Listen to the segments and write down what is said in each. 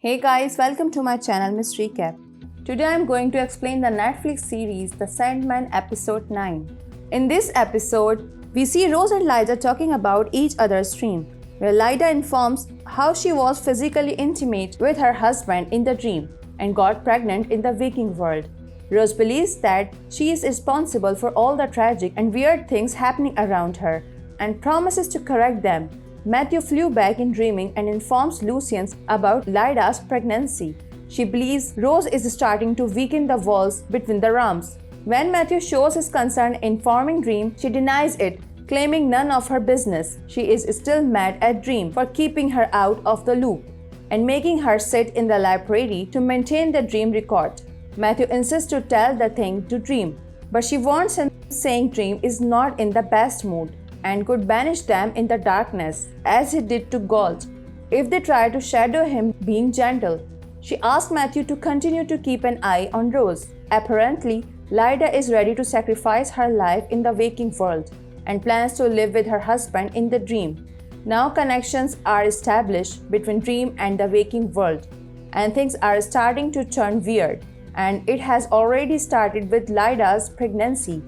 Hey guys, welcome to my channel Mystery Cap. Today I am going to explain the Netflix series The Sandman episode 9. In this episode, we see Rose and Lyta talking about each other's dream, where Lyta informs how she was physically intimate with her husband in the dream and got pregnant in the waking world. Rose believes that she is responsible for all the tragic and weird things happening around her and promises to correct them. Matthew flew back in dreaming and informs Lucian about Lyta's pregnancy. She believes Rose is starting to weaken the walls between the realms. When Matthew shows his concern informing Dream, she denies it, claiming none of her business. She is still mad at Dream for keeping her out of the loop and making her sit in the library to maintain the dream record. Matthew insists to tell the thing to Dream, but she warns him, saying Dream is not in the best mood and could banish them in the darkness, as he did to Gold, if they try to shadow him being gentle. She asks Matthew to continue to keep an eye on Rose. Apparently, Lyta is ready to sacrifice her life in the waking world and plans to live with her husband in the dream. Now connections are established between dream and the waking world, and things are starting to turn weird, and it has already started with Lyta's pregnancy.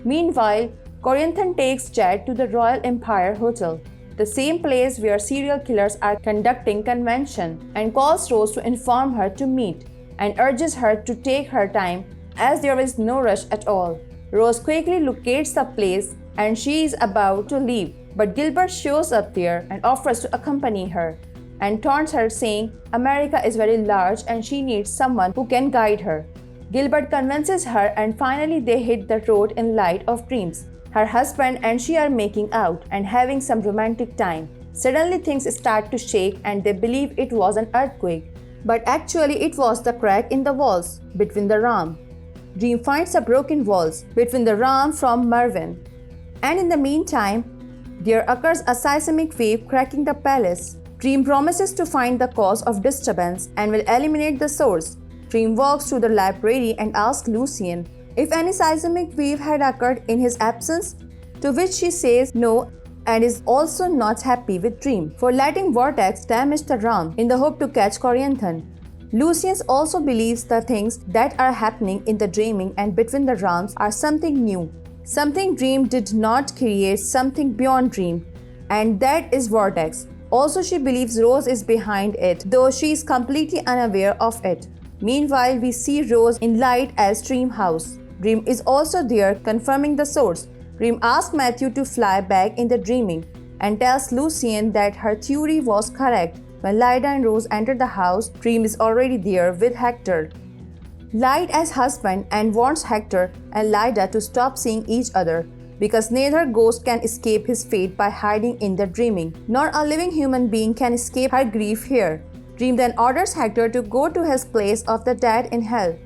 Meanwhile, Corinthian takes Jed to the Royal Empire Hotel, the same place where serial killers are conducting convention, and calls Rose to inform her to meet and urges her to take her time as there is no rush at all. Rose quickly locates the place and she is about to leave, but Gilbert shows up there and offers to accompany her and taunts her, saying America is very large and she needs someone who can guide her. Gilbert convinces her and finally they hit the road in Light of Dreams. Her husband and she are making out and having some romantic time. Suddenly things start to shake and they believe it was an earthquake, but actually it was the crack in the walls between the realm. Dream finds the broken walls between the realm from Mervyn, and in the meantime, there occurs a seismic wave cracking the palace. Dream promises to find the cause of disturbance and will eliminate the source. Dream walks to the library and asks Lucian if any seismic wave had occurred in his absence, to which she says no and is also not happy with Dream for letting Vortex damage the realm in the hope to catch Corinthian. Lucian also believes the things that are happening in the dreaming and between the realms are something new, something Dream did not create, something beyond Dream, and that is Vortex. Also, she believes Rose is behind it, though she is completely unaware of it. Meanwhile, we see Rose in Light as Dream House. Dream is also there, confirming the source. Dream asks Matthew to fly back in the dreaming and tells Lucian that her theory was correct. When Lyta and Rose enter the house, Dream is already there with Hector. Light as husband and warns Hector and Lyta to stop seeing each other because neither ghost can escape his fate by hiding in the dreaming, nor a living human being can escape her grief here. Dream then orders Hector to go to his place of the dead in hell.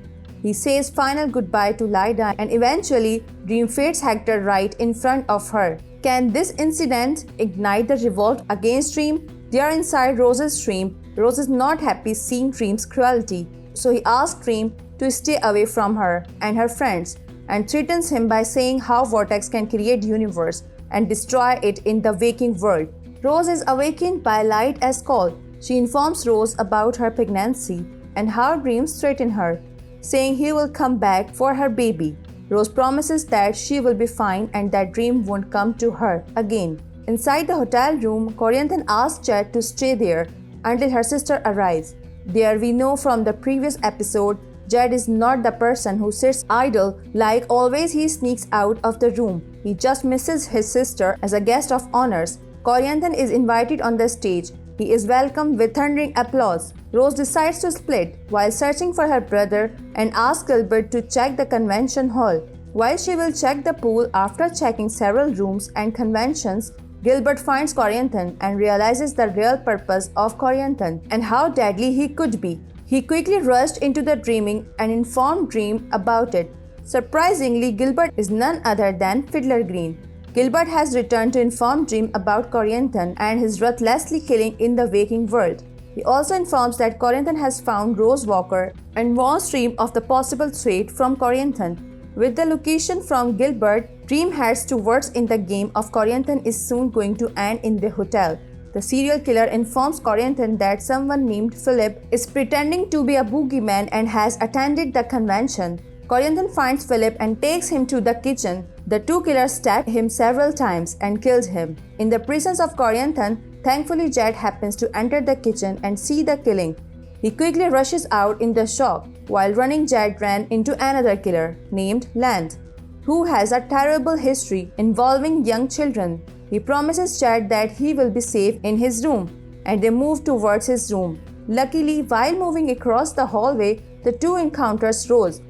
He says final goodbye to Lyta and eventually Dream fates Hector right in front of her. Can this incident ignite the revolt against Dream? They are inside Rose's dream. Rose is not happy seeing Dream's cruelty, so he asks Dream to stay away from her and her friends and threatens him by saying how Vortex can create universe and destroy it in the waking world. Rose is awakened by Light as call. She informs Rose about her pregnancy and how Dreams threaten her, saying he will come back for her baby. Rose promises that she will be fine and that Dream won't come to her again. Inside the hotel room, Corinthian asks Jed to stay there until her sister arrives. There we know from the previous episode, Jed is not the person who sits idle. Like always, he sneaks out of the room. He just misses his sister as a guest of honors. Corinthian is invited on the stage. He is welcomed with thundering applause. Rose decides to split while searching for her brother and asks Gilbert to check the convention hall. While she will check the pool after checking several rooms and conventions, Gilbert finds Corinthian and realizes the real purpose of Corinthian and how deadly he could be. He quickly rushed into the dreaming and informed Dream about it. Surprisingly, Gilbert is none other than Fiddler Green. Gilbert has returned to inform Dream about Corinthian and his ruthlessly killing in the waking world. He also informs that Corinthian has found Rose Walker and warns Dream of the possible threat from Corinthian. With the location from Gilbert, Dream heads towards in the game of Corinthian is soon going to end in the hotel. The serial killer informs Corinthian that someone named Philip is pretending to be a boogeyman and has attended the convention. Corinthian finds Philip and takes him to the kitchen. The two killers stab him several times and kills him. In the presence of Corinthian, thankfully Jed happens to enter the kitchen and see the killing. He quickly rushes out in the shock. While running, Jed ran into another killer named Land, who has a terrible history involving young children. He promises Jed that he will be safe in his room, and they move towards his room. Luckily, while moving across the hallway, the two encounters Rose.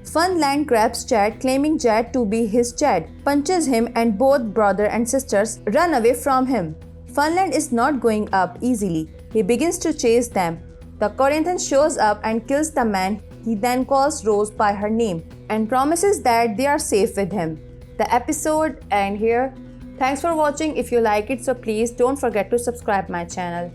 Funland grabs Jed, claiming Jed to be his Jed, punches him, and both brother and sisters run away from him. Funland is not going up easily. He begins to chase them. The Corinthian shows up and kills the man. He then calls Rose by her name and promises that they are safe with him. The episode ends here. Thanks for watching. If you like it, so please don't forget to subscribe my channel.